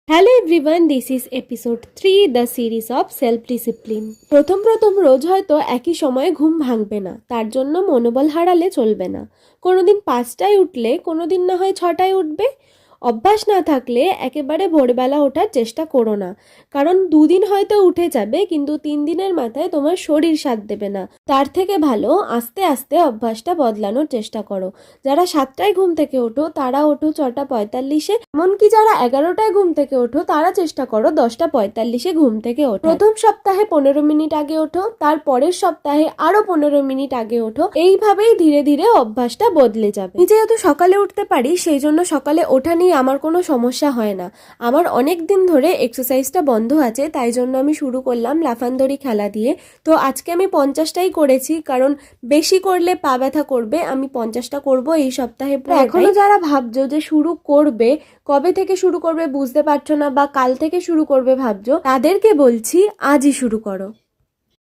Hello everyone, this is episode 3 the series of self discipline. প্রথম রোজ হয়তো একই সময়ে ঘুম ভাঙবে না, তার জন্য মনোবল হারালে চলবে না। কোনোদিন 5টায় উঠলে কোনোদিন না হয় 6টায় উঠবে। অভ্যাস না থাকলে একেবারে ভোরবেলা ওঠার চেষ্টা করো না, কারণ 2 দিন হয়তো উঠে যাবে, কিন্তু 3 দিনের মাথায় তোমার শরীর সাথ দেবে না। তার থেকে ভালো আস্তে আস্তে অভ্যাসটা বদলানোর চেষ্টা করো। যারা 7টায় ঘুম থেকে ওঠো তারা ওঠো 6টা 45-এ, এমনকি যারা 11টায় ঘুম থেকে ওঠো তারা চেষ্টা করো 10টা 45-এ ঘুম থেকে ওঠো। প্রথম সপ্তাহে 15 মিনিট আগে ওঠো, তার পরের সপ্তাহে আরো 15 মিনিট আগে ওঠো। এইভাবেই ধীরে ধীরে অভ্যাসটা বদলে যাবে। আমি যেহেতু সকালে উঠতে পারি, সেই জন্য সকালে ওঠা নিয়ে আমার কোনো সমস্যা হয় না। আমার অনেক দিন ধরে এক্সারসাইজটা বন্ধ আছে, তাই জন্য আমি শুরু করলাম লাফানদড়ি খেলা দিয়ে। তো আজকে আমি 50টাই করেছি, কারণ বেশি করলে পা ব্যথা করবে। আমি 50টা করব এই সপ্তাহে। এখনো যারা ভাবছো যে শুরু করবে, কবে থেকে শুরু করবে বুঝতে পারছো না, বা কাল থেকে শুরু করবে ভাবছো, তাদেরকে বলছি আজই শুরু করো।